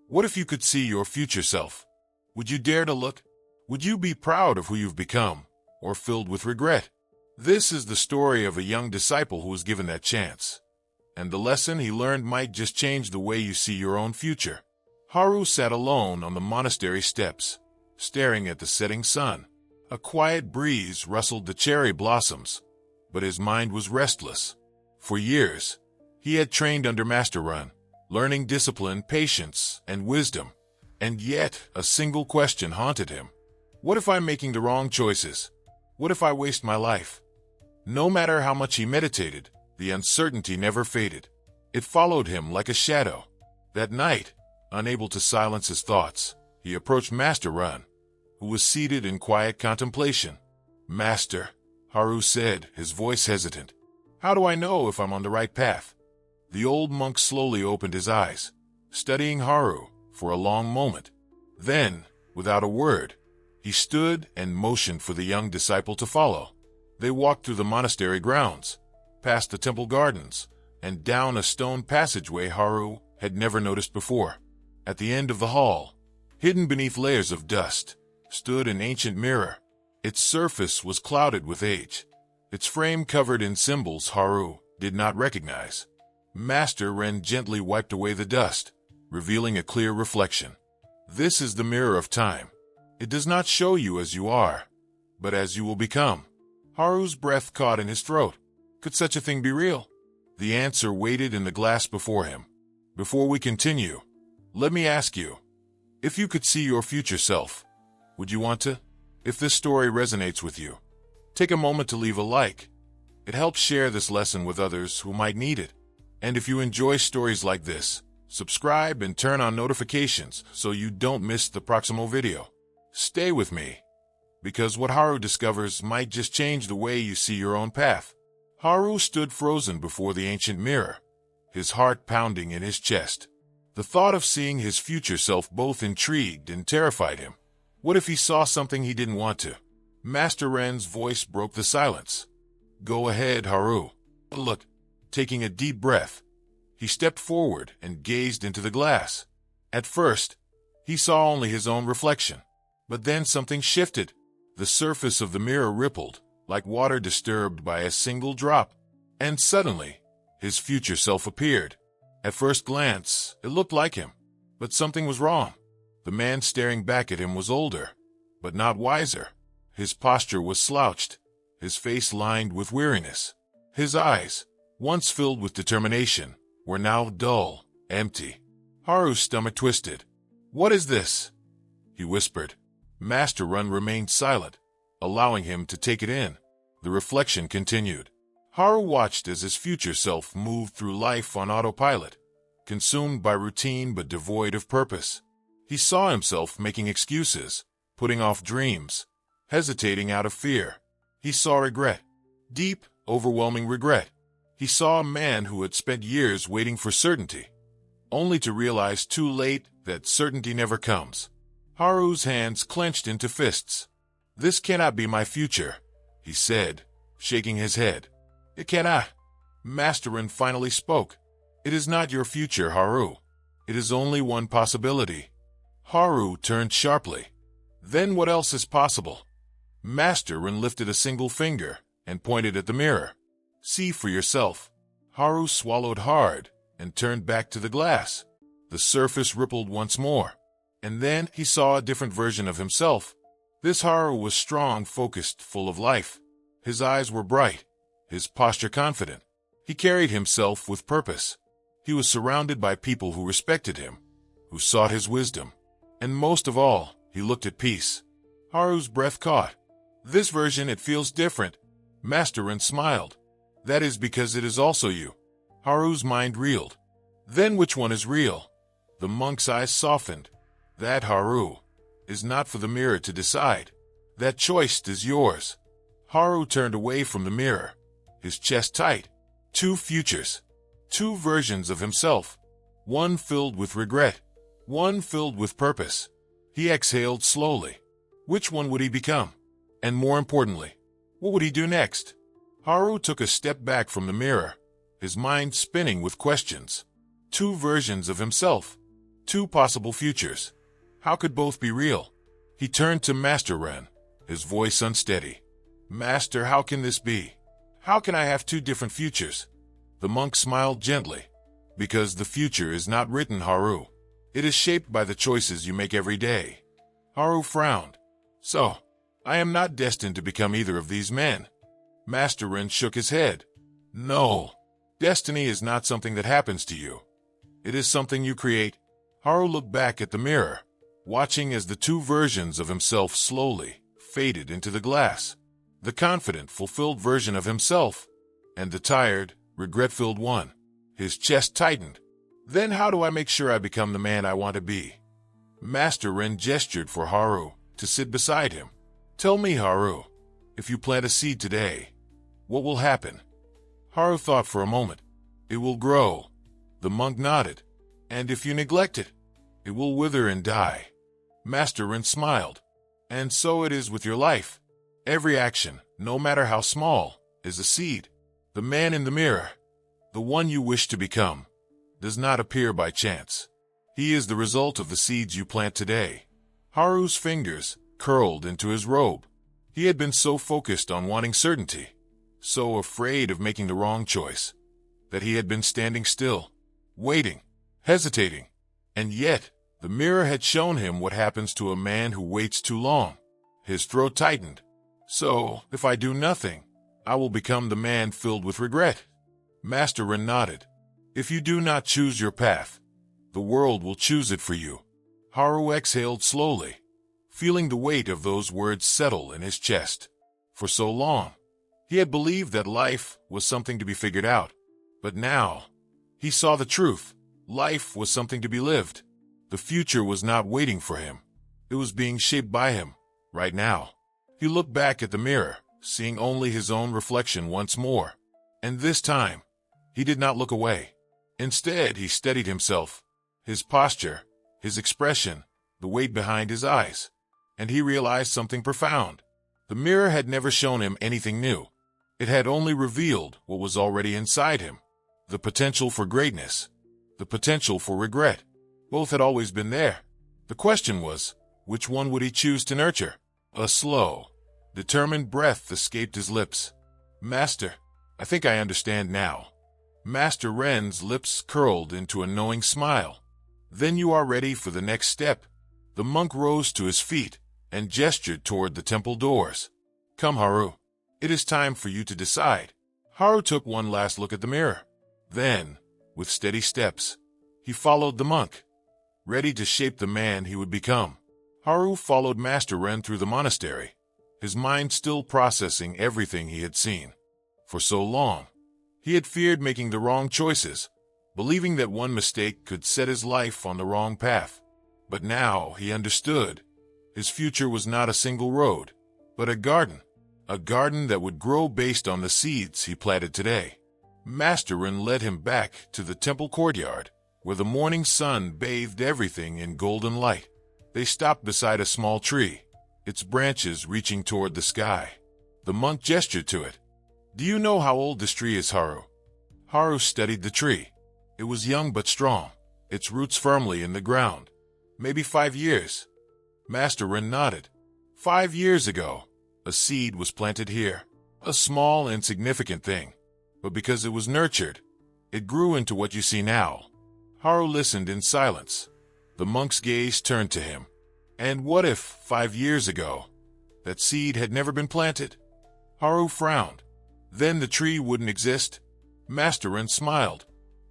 What if you could see your future self? Would you dare to look? Would you be proud of who you've become, or filled with regret? This is the story of a young disciple who was given that chance. And the lesson he learned might just change the way you see your own future. Haru sat alone on the monastery steps, staring at the setting sun. A quiet breeze rustled the cherry blossoms, but his mind was restless. For years, he had trained under Master Ren, learning discipline, patience, and wisdom. And yet, a single question haunted him. What if I'm making the wrong choices? What if I waste my life? No matter how much he meditated, the uncertainty never faded. It followed him like a shadow. That night, unable to silence his thoughts, he approached Master Ren, who was seated in quiet contemplation. "Master," Haru said, his voice hesitant, "how do I know if I'm on the right path?" The old monk slowly opened his eyes, studying Haru for a long moment. Then, without a word, he stood and motioned for the young disciple to follow. They walked through the monastery grounds, past the temple gardens, and down a stone passageway Haru had never noticed before. At the end of the hall, hidden beneath layers of dust, stood an ancient mirror. Its surface was clouded with age, its frame covered in symbols Haru did not recognize. Master Ren gently wiped away the dust, revealing a clear reflection. "This is the mirror of time. It does not show you as you are, but as you will become." Haru's breath caught in his throat. Could such a thing be real? The answer waited in the glass before him. Before we continue, let me ask you, if you could see your future self, would you want to? If this story resonates with you, take a moment to leave a like. It helps share this lesson with others who might need it. And if you enjoy stories like this, subscribe and turn on notifications so you don't miss the proximal video. Stay with me, because what Haru discovers might just change the way you see your own path. Haru stood frozen before the ancient mirror, his heart pounding in his chest. The thought of seeing his future self both intrigued and terrified him. What if he saw something he didn't want to? Master Ren's voice broke the silence. "Go ahead, Haru. Look." Taking a deep breath, he stepped forward and gazed into the glass. At first, he saw only his own reflection. But then something shifted. The surface of the mirror rippled, like water disturbed by a single drop. And suddenly, his future self appeared. At first glance, it looked like him. But something was wrong. The man staring back at him was older, but not wiser. His posture was slouched, his face lined with weariness. His eyes, once filled with determination, were now dull, empty. Haru's stomach twisted. "What is this?" he whispered. Master Ren remained silent, allowing him to take it in. The reflection continued. Haru watched as his future self moved through life on autopilot, consumed by routine but devoid of purpose. He saw himself making excuses, putting off dreams, hesitating out of fear. He saw regret, deep, overwhelming regret. He saw a man who had spent years waiting for certainty, only to realize too late that certainty never comes. Haru's hands clenched into fists. "This cannot be my future," he said, shaking his head. "It cannot." Master Ren finally spoke. "It is not your future, Haru. It is only one possibility." Haru turned sharply. "Then what else is possible?" Master Ren lifted a single finger and pointed at the mirror. "See for yourself." Haru swallowed hard and turned back to the glass. The surface rippled once more, and then he saw a different version of himself. This Haru was strong, focused, full of life. His eyes were bright, his posture confident. He carried himself with purpose. He was surrounded by people who respected him, who sought his wisdom. And most of all, he looked at peace. Haru's breath caught. "This version, it feels different." Master Ren smiled. "That is because it is also you." Haru's mind reeled. "Then which one is real?" The monk's eyes softened. "That, Haru, is not for the mirror to decide. That choice is yours." Haru turned away from the mirror, his chest tight. Two futures. Two versions of himself. One filled with regret. One filled with purpose. He exhaled slowly. Which one would he become? And more importantly, what would he do next? Haru took a step back from the mirror, his mind spinning with questions. Two versions of himself. Two possible futures. How could both be real? He turned to Master Ren, his voice unsteady. Master, how can this be? How can I have two different futures? The monk smiled gently. Because the future is not written, Haru. It is shaped by the choices you make every day. Haru frowned. So, I am not destined to become either of these men. Master Ren shook his head. No, destiny is not something that happens to you. It is something you create. Haru looked back at the mirror, watching as the two versions of himself slowly faded into the glass. The confident, fulfilled version of himself, and the tired, regret-filled one. His chest tightened. Then how do I make sure I become the man I want to be? Master Ren gestured for Haru to sit beside him. Tell me, Haru, if you plant a seed today, what will happen? Haru thought for a moment. It will grow. The monk nodded. And if you neglect it, it will wither and die. Master Ren smiled. And so it is with your life. Every action, no matter how small, is a seed. The man in the mirror, the one you wish to become, does not appear by chance. He is the result of the seeds you plant today. Haru's fingers curled into his robe. He had been so focused on wanting certainty, so afraid of making the wrong choice, that he had been standing still, waiting, hesitating. And yet, the mirror had shown him what happens to a man who waits too long. His throat tightened. So, if I do nothing, I will become the man filled with regret. Master Ren nodded. If you do not choose your path, the world will choose it for you. Haru exhaled slowly, feeling the weight of those words settle in his chest. For so long, he had believed that life was something to be figured out. But now, he saw the truth. Life was something to be lived. The future was not waiting for him. It was being shaped by him, right now. He looked back at the mirror, seeing only his own reflection once more. And this time, he did not look away. Instead, he steadied himself, his posture, his expression, the weight behind his eyes. And he realized something profound. The mirror had never shown him anything new. It had only revealed what was already inside him. The potential for greatness, the potential for regret. Both had always been there. The question was, which one would he choose to nurture? A slow, determined breath escaped his lips. Master, I think I understand now. Master Ren's lips curled into a knowing smile. Then you are ready for the next step. The monk rose to his feet and gestured toward the temple doors. Come, Haru. It is time for you to decide. Haru took one last look at the mirror. Then, with steady steps, he followed the monk, ready to shape the man he would become. Haru followed Master Ren through the monastery, his mind still processing everything he had seen. For so long, he had feared making the wrong choices, believing that one mistake could set his life on the wrong path. But now he understood. His future was not a single road, but a garden that would grow based on the seeds he planted today. Master Ren led him back to the temple courtyard, where the morning sun bathed everything in golden light. They stopped beside a small tree, its branches reaching toward the sky. The monk gestured to it. Do you know how old this tree is, Haru? Haru studied the tree. It was young but strong, its roots firmly in the ground. Maybe 5 years. Master Ren nodded. 5 years ago, a seed was planted here. A small, insignificant thing. But because it was nurtured, it grew into what you see now. Haru listened in silence. The monk's gaze turned to him. And what if, 5 years ago, that seed had never been planted? Haru frowned. Then the tree wouldn't exist? Master Ren smiled.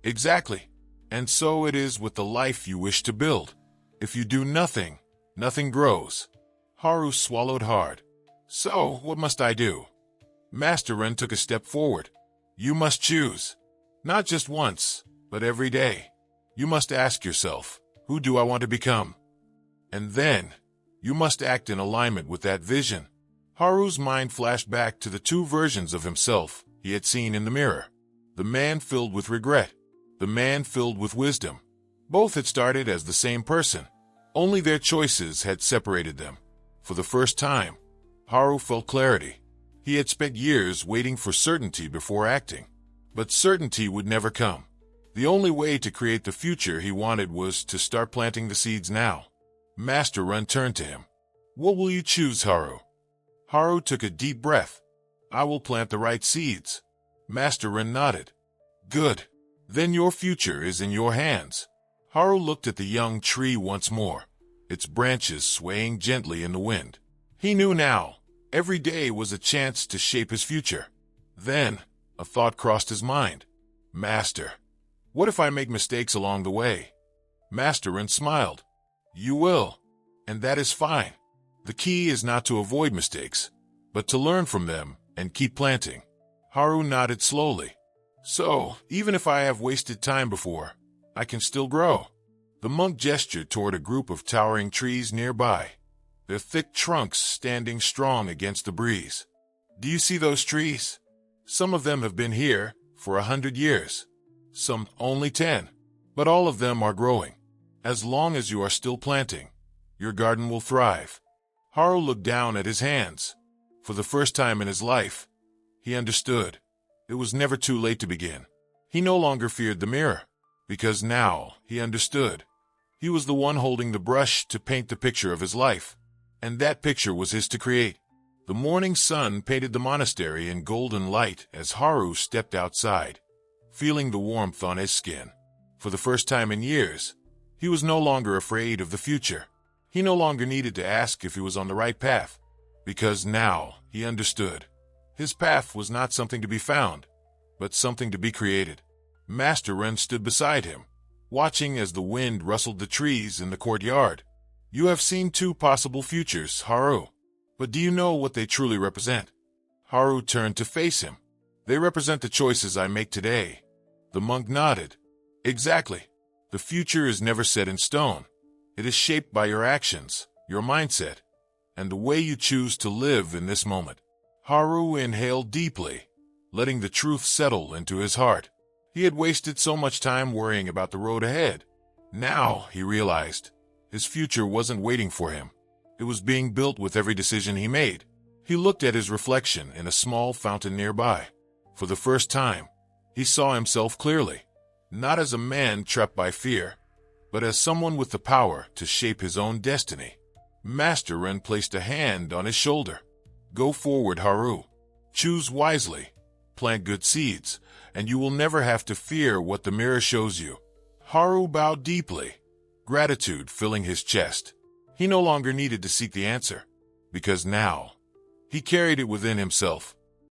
Exactly. And so it is with the life you wish to build. If you do nothing, nothing grows. Haru swallowed hard. So, what must I do? Master Ren took a step forward. You must choose. Not just once, but every day. You must ask yourself, who do I want to become? And then, you must act in alignment with that vision. Haru's mind flashed back to the two versions of himself he had seen in the mirror. The man filled with regret, the man filled with wisdom. Both had started as the same person, only their choices had separated them. For the first time, Haru felt clarity. He had spent years waiting for certainty before acting. But certainty would never come. The only way to create the future he wanted was to start planting the seeds now. Master Ren turned to him. What will you choose, Haru? Haru took a deep breath. I will plant the right seeds. Master Ren nodded. Good. Then your future is in your hands. Haru looked at the young tree once more, its branches swaying gently in the wind. He knew now, every day was a chance to shape his future. Then, a thought crossed his mind. Master, what if I make mistakes along the way? Master Ren smiled. You will, and that is fine. The key is not to avoid mistakes, but to learn from them and keep planting. Haru nodded slowly. So, even if I have wasted time before, I can still grow. The monk gestured toward a group of towering trees nearby, their thick trunks standing strong against the breeze. Do you see those trees? Some of them have been here for 100 years, some only 10, but all of them are growing. As long as you are still planting, your garden will thrive. Haru looked down at his hands. For the first time in his life, he understood. It was never too late to begin. He no longer feared the mirror, because now he understood. He was the one holding the brush to paint the picture of his life, and that picture was his to create. The morning sun painted the monastery in golden light as Haru stepped outside, feeling the warmth on his skin. For the first time in years, he was no longer afraid of the future. He no longer needed to ask if he was on the right path, because now he understood. His path was not something to be found, but something to be created. Master Ren stood beside him, watching as the wind rustled the trees in the courtyard. You have seen two possible futures, Haru, but do you know what they truly represent? Haru turned to face him. They represent the choices I make today. The monk nodded. Exactly. The future is never set in stone. It is shaped by your actions, your mindset, and the way you choose to live in this moment. Haru inhaled deeply, letting the truth settle into his heart. He had wasted so much time worrying about the road ahead. Now, he realized, his future wasn't waiting for him. It was being built with every decision he made. He looked at his reflection in a small fountain nearby. For the first time, he saw himself clearly, not as a man trapped by fear, but as someone with the power to shape his own destiny. Master Ren placed a hand on his shoulder. Go forward, Haru. Choose wisely, plant good seeds, and you will never have to fear what the mirror shows you. Haru bowed deeply, gratitude filling his chest. He no longer needed to seek the answer, because now he carried it within himself.